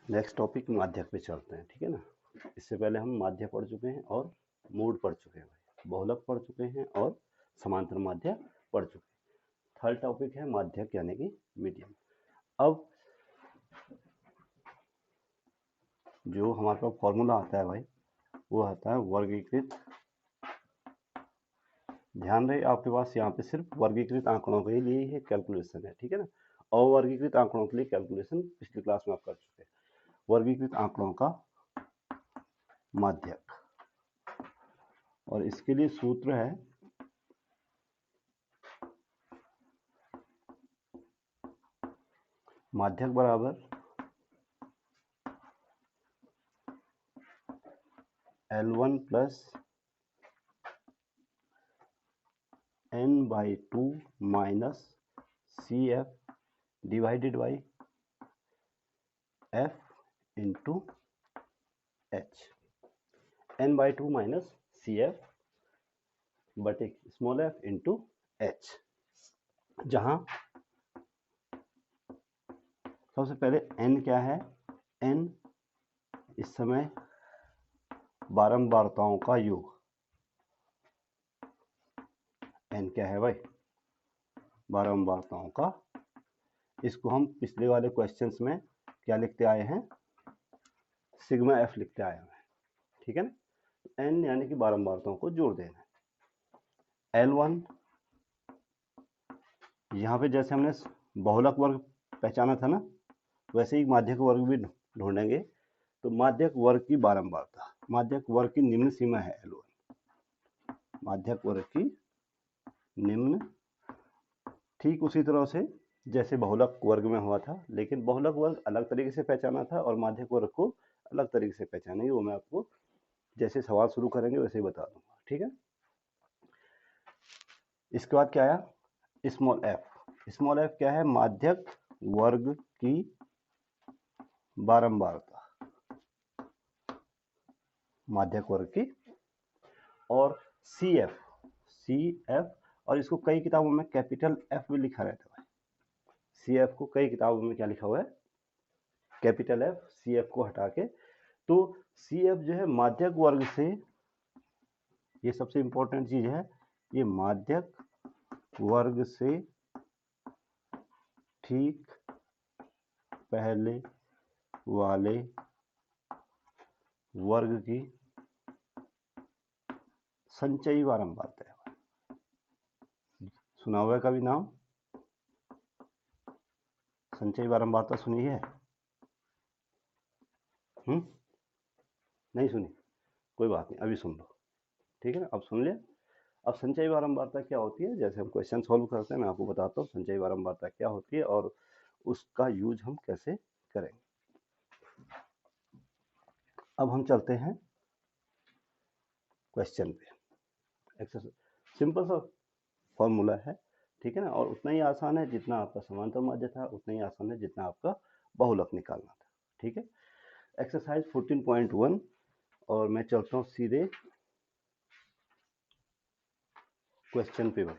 Next topic माध्यक पे चलते हैं, ठीक है ना। इससे पहले हम माध्य पढ़ चुके हैं और मूड पढ़ चुके हैं भाई, बहुलक पढ़ चुके हैं और समांतर माध्य पढ़ चुके हैं। थर्ड टॉपिक है माध्यक यानी कि मीडियम। अब जो हमारे पास फॉर्मूला आता है भाई, वो आता है वर्गीकृत। ध्यान रहे आपके पास यहाँ पे सिर्फ वर्गीकृत आंकड़ों के लिए ही कैलकुलेशन है, ठीक है ना। अवर्गीकृत आंकड़ों के लिए कैलकुलेशन पिछली क्लास में आप कर चुके हैं। वर्गीकृत आंकड़ों का माध्यक, और इसके लिए सूत्र है माध्यक बराबर L1 plus n/2 minus CF divided by F into H। n/2 minus CF बटे स्मॉल f इंटू H, जहां सबसे पहले n क्या है, n इस समय बारंबारताओं का योग। n क्या है भाई, बारंबारताओं का। इसको हम पिछले वाले क्वेश्चंस में क्या लिखते आए हैं, सिग्मा f लिखते आए हैं, ठीक है ना। n यानी कि बारंबारताओं को जोड़ देना। L1 यहाँ पे जैसे हमने बहुलक वर्ग पहचाना था ना, वैसे ही माध्यक वर्ग भी ढूंढेंगे। तो माध्यक वर्ग की बारंबारता, माध्यक वर्ग की निम्न सीमा है L1, माध्यक वर्ग की निम्न, ठीक उसी तरह से जैसे बहुलक वर्ग में हुआ था, लेकिन बहुलक वर्ग अलग तरीके से पहचाना था और माध्यक वर्ग को अलग तरीके से पहचानेंगे। वो मैं आपको जैसे सवाल शुरू करेंगे वैसे ही बता दूंगा, ठीक है। इसके बाद क्या आया, स्मॉल एफ। स्मॉल एफ क्या है, माध्यक वर्ग की बारंबारता, माध्यक वर्ग की। और सी एफ, और इसको कई किताबों में कैपिटल एफ भी लिखा रहता है। सी एफ को कई किताबों में क्या लिखा हुआ है, कैपिटल एफ। सी एफ को हटा के, तो सी एफ जो है माध्यक वर्ग से, ये सबसे इंपॉर्टेंट चीज है, ये माध्यक वर्ग से ठीक पहले वाले वर्ग की संचयी बारंबारता है। सुना हुआ है कभी नाम, संचयी बारंबारता सुनी है? नहीं सुनी, कोई बात नहीं, अभी सुन लो, ठीक है ना। अब सुन लिया। अब संचयी बारंबारता क्या होती है, जैसे हम क्वेश्चन सॉल्व करते हैं मैं आपको बताता हूँ संचयी बारंबारता क्या होती है और उसका यूज हम कैसे करेंगे। अब हम चलते हैं क्वेश्चन पे। एक्सरसाइज सिंपल सा फॉर्मूला है, ठीक है ना, और उतना ही आसान है जितना आपका समांतर माध्य था, उतना ही आसान है जितना आपका बहुलक निकालना था, ठीक है। एक्सरसाइज 14.1, और मैं चलता हूँ सीधे क्वेश्चन पे भाई।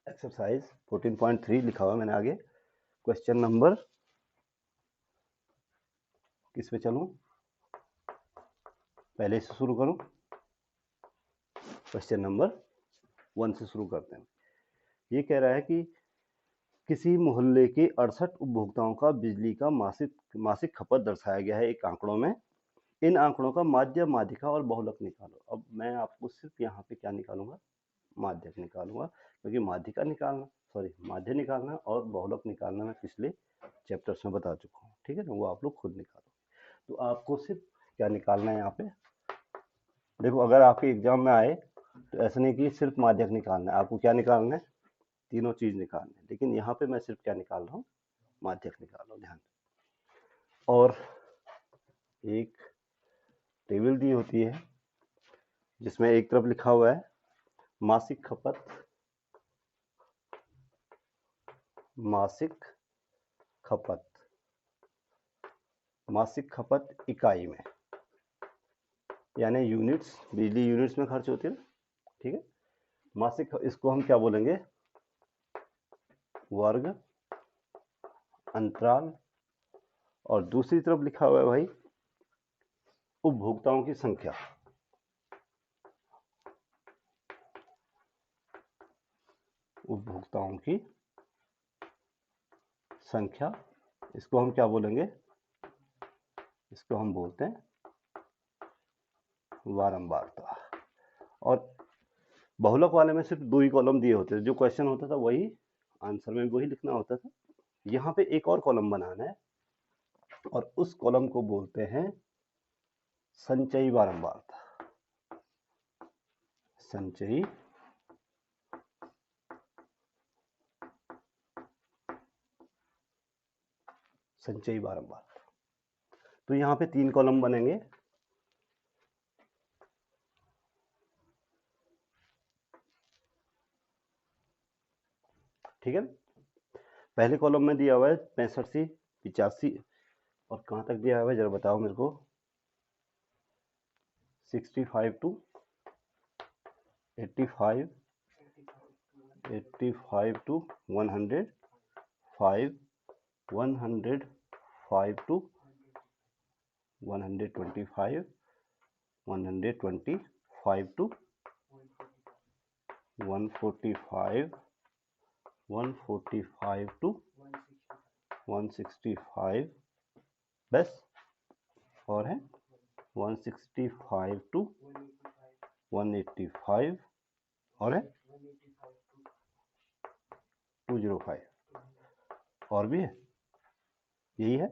एक्सरसाइज 14.3 लिखा हुआ मैंने आगे। क्वेश्चन नंबर किस पे चलूं, पहले से शुरू करूं, क्वेश्चन नंबर 1 से शुरू करते हैं। ये कह रहा है कि किसी मोहल्ले के 68 उपभोक्ताओं का बिजली का मासिक खपत दर्शाया गया है एक आंकड़ों में। इन आंकड़ों का माध्य, माध्यिका और बहुलक निकालो। अब मैं आपको सिर्फ यहाँ पे क्या निकालूंगा, माध्यक निकालूंगा, क्योंकि माध्यिका निकालना, सॉरी माध्य निकालना और बहुलक निकालना मैं पिछले चैप्टर्स में बता चुका हूँ, ठीक है ना, वो आप लोग खुद निकालो। तो आपको सिर्फ क्या निकालना है यहाँ पे, देखो अगर आपके एग्जाम में आए तो ऐसा नहीं कि सिर्फ माध्यक निकालना है, आपको क्या निकालना है, तीनों चीज निकालनी है, लेकिन यहाँ पे मैं सिर्फ क्या निकाल रहा हूँ, माध्यक निकाल रहा हूँ, ध्यान। और एक टेबल दी होती है जिसमें एक तरफ लिखा हुआ है मासिक खपत, मासिक खपत, मासिक खपत इकाई में, यानी यूनिट्स, बिजली यूनिट्स में खर्च होती है ना, ठीक है। मासिक, इसको हम क्या बोलेंगे, वर्ग अंतराल, और दूसरी तरफ लिखा हुआ है भाई उपभोक्ताओं की संख्या। उपभोक्ताओं की संख्या, इसको हम क्या बोलेंगे, इसको हम बोलते हैं बारंबारता। और बहुलक वाले में सिर्फ 2 ही कॉलम दिए होते थे, जो क्वेश्चन होता था वही आंसर में वही लिखना होता था। यहाँ पे एक और कॉलम बनाना है और उस कॉलम को बोलते हैं संचयी बारंबारता। संचयी संचयी बारंबारता। तो यहाँ पे 3 कॉलम बनेंगे। ठीक है, पहले कॉलम में दिया हुआ है 65 से 85 और कहाँ तक दिया हुआ है जरा बताओ मेरे को। 65 to 85, 85 to 105, 105 to 125, 125 to 145, 145 to 165, बस। और है 165 टू 185 और है 205 और भी है, यही है।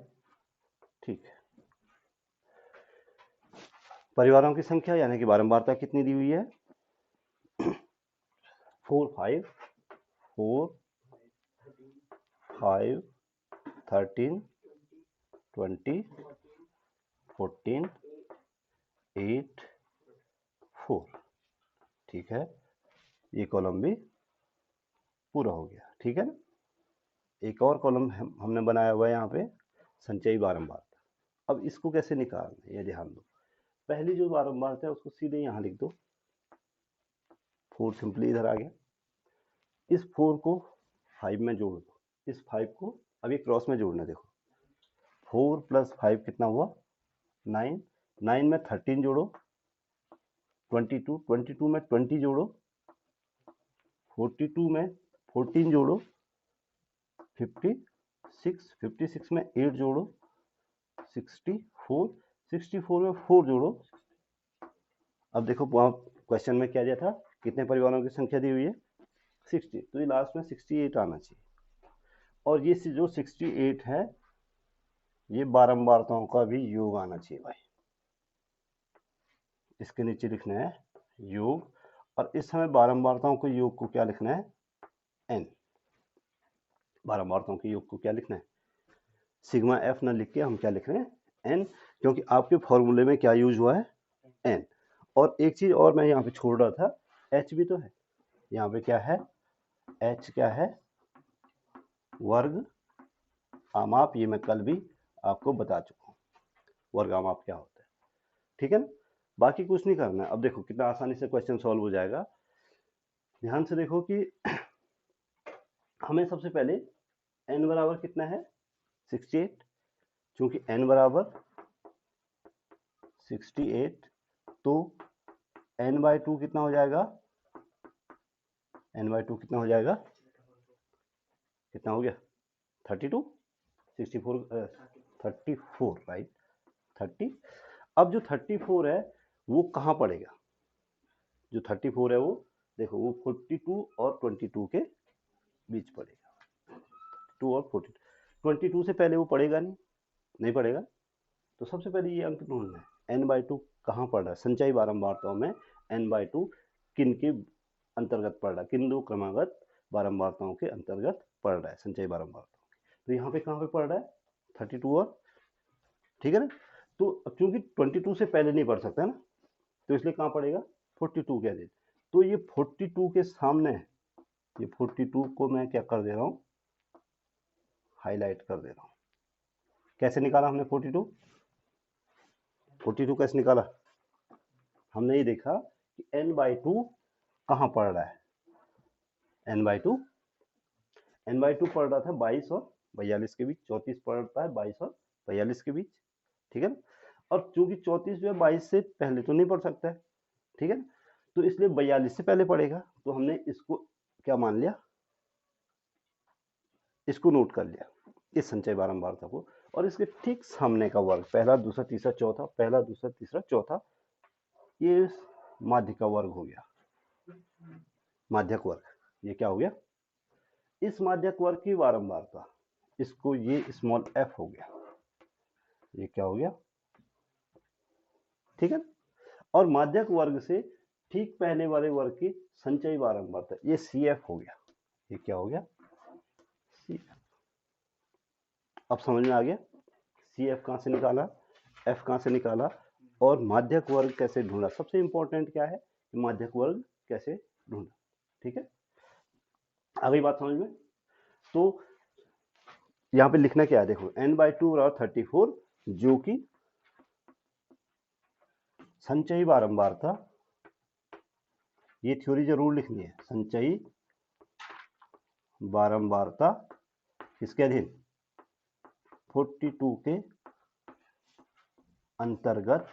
ठीक है, परिवारों की संख्या यानी कि बारंबारता कितनी दी हुई है, 4 5 4 5 13 20 14 8 4। ठीक है, ये कॉलम भी पूरा हो गया। ठीक है ना, एक और कॉलम हमने बनाया हुआ है यहाँ पे संचयी बारंबारता। अब इसको कैसे निकालना है ये ध्यान दो। पहली जो बारंबारता है उसको सीधे यहाँ लिख दो, 4 सिंपली इधर आ गया। इस 4 को 5 में जोड़ दो, इस 5 को अब ये क्रॉस में जोड़ना, देखो 4 प्लस 5 कितना हुआ 9, 9 में 13 जोड़ो 22, 22 में 20 जोड़ो 42 में 14 जोड़ो 56, 56 में 8 जोड़ो 64, 64 में 4 जोड़ो। अब देखो वहाँ क्वेश्चन में क्या दिया था, कितने परिवारों की संख्या दी हुई है 60, तो ये लास्ट में 68 आना चाहिए। और ये जो 68 है ये बारंबारताओं का भी योग आना चाहिए भाई। इसके नीचे लिखना है योग, और इस समय बारंबारताओं के योग को क्या लिखना है n। बारंबारताओं के योग को क्या लिखना है, सिग्मा f ना लिख के हम क्या लिख रहे हैं n, क्योंकि आपके फॉर्मूले में क्या यूज हुआ है n। और एक चीज और मैं यहाँ पे छोड़ रहा था, h भी तो है यहाँ पे, क्या है h क्या है वर्ग आमाप। ये मैं कल भी आपको बता चुका हूँ वर्ग आमाप क्या होता है। ठीक है ना, बाकी कुछ नहीं करना है। अब देखो कितना आसानी से क्वेश्चन सॉल्व हो जाएगा। ध्यान से देखो कि हमें सबसे पहले n बराबर कितना है 68, क्योंकि n बराबर 68 तो n बाई 2 कितना हो जाएगा, n बाई 2 कितना हो जाएगा, कितना हो गया 32, 64 34 राइट 30। अब जो 34 है वो कहाँ पड़ेगा, जो 34 है वो देखो वो 42 और 22 के बीच पड़ेगा, 2 और 42, 22 से पहले वो पड़ेगा नहीं पड़ेगा। तो सबसे पहले ये अंक ढूंढना है n बाई 2 कहाँ पड़ रहा है, संचयी बारंबारताओं में n बाई 2 किन के अंतर्गत पड़ रहा है, किन दो क्रमागत बारंबारताओं के अंतर्गत पड़ रहा है संचयी बारंबारताओं। तो यहाँ पे कहाँ पे पड़ रहा है 32 और, ठीक है ना। तो क्योंकि 22 से पहले नहीं पढ़ सकता है ना, तो इसलिए कहाँ पड़ेगा 42 के अधिक। तो ये 42 के सामने, ये 42 को मैं क्या कर दे रहा हूँ हाईलाइट कर दे रहा हूँ। कैसे निकाला हमने 42 कैसे निकाला, हमने ये देखा कि n बाई 2 कहाँ पड़ रहा है, n बाई 2 पड़ रहा था 22 और 42 के बीच, 34 पड़ता है 22 और 42 के बीच, ठीक है ना। और चूंकि 34 जो है 22 से पहले तो नहीं पढ़ सकता है, ठीक है ना, तो इसलिए 42 से पहले पड़ेगा। तो हमने इसको क्या मान लिया, इसको नोट कर लिया, इस संचय बारंबारता को। और इसके ठीक सामने का वर्ग, पहला दूसरा तीसरा चौथा, पहला दूसरा तीसरा चौथा, ये माध्य का वर्ग हो गया, माध्यक वर्ग। ये क्या हो गया, इस माध्यक वर्ग की बारंबारता, इसको ये स्मॉल f हो गया, ये क्या हो गया, ठीक है। और माध्यक वर्ग से ठीक पहले वाले वर्ग की संचयी बारंबारता, ये CF हो गया, ये क्या हो गया, CF। अब समझ में आ गया, CF कहाँ से निकाला, F कहाँ से निकाला, और माध्यक वर्ग कैसे ढूंढा। सबसे इंपॉर्टेंट क्या है कि माध्यक वर्ग कैसे ढूंढा, ठीक है। आ गई बात समझ में। तो यहाँ पे लिखना क्या है, देखो n/2 बराबर 34, जो कि संचयी बारंबारता, ये थ्योरी जरूर लिखनी है, संचयी बारंबारता किसके अधीन, 42 के अंतर्गत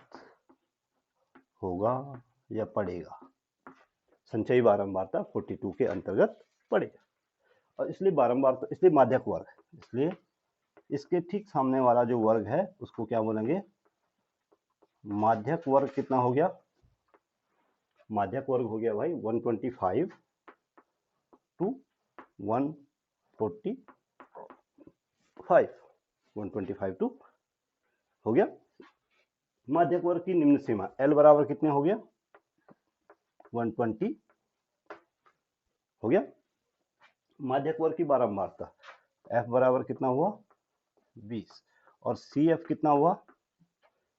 होगा या पड़ेगा, संचयी बारंबारता 42 के अंतर्गत पड़ेगा। और इसलिए बारंबारता, इसलिए माध्यक वर्ग, इसलिए इसके ठीक सामने वाला जो वर्ग है उसको क्या बोलेंगे, माध्यक वर्ग। कितना हो गया, माध्यक वर्ग हो गया भाई 125 टू 145, 125 टू हो गया। माध्यक वर्ग की निम्न सीमा L बराबर कितने हो गया, 120 हो गया। माध्यक वर्ग की बारंबारता F बराबर कितना हुआ, 20, और CF कितना हुआ,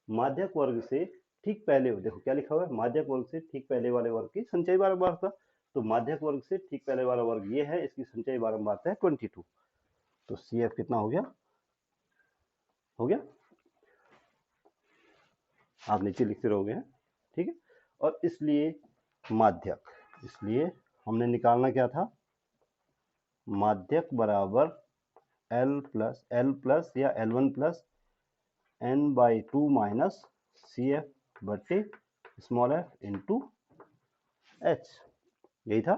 माध्यक वर्ग से ठीक पहले, देखो क्या लिखा हुआ है, माध्यक वर्ग से ठीक पहले वाले वर्ग की संचयी बारंबारता। तो माध्यक वर्ग से ठीक पहले वाला वर्ग ये है, इसकी संचयी बारंबारता है 22, तो CF कितना हो गया, हो गया, आप नीचे लिखते रहोगे, ठीक है। और इसलिए माध्यक, इसलिए हमने निकालना क्या था, माध्यक बराबर L प्लस या L1 plus n/2 minus CF बटे स्मॉल f इंटू h, यही था।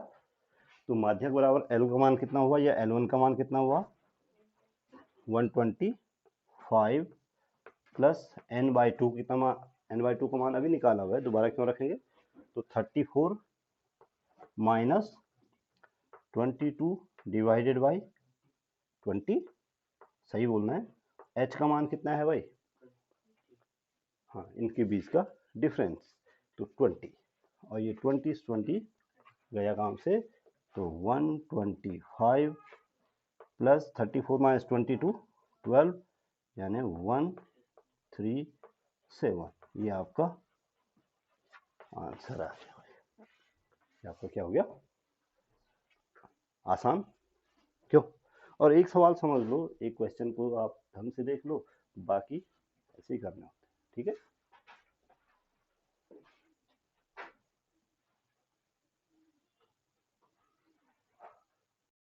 तो माध्यक बराबर L का मान कितना हुआ, या L1 का मान कितना हुआ, 125 प्लस n/2 कितना मान, n/2 का मान अभी निकाला हुआ है, दोबारा क्यों रखेंगे। तो 34 माइनस 22 डिवाइडेड बाई 20, सही बोलना है। h का मान कितना है भाई, हाँ इनके बीच का डिफरेंस, तो 20, और ये 20 गया काम से, तो 125 प्लस 34 माइनस 22 12, यानी 137, ये आपका आंसर आ गया। ये आपका क्या हो गया, आसान, क्यों। और एक सवाल समझ लो, एक क्वेश्चन को आप ढंग से देख लो, बाकी ऐसे ही करना होता है, ठीक है।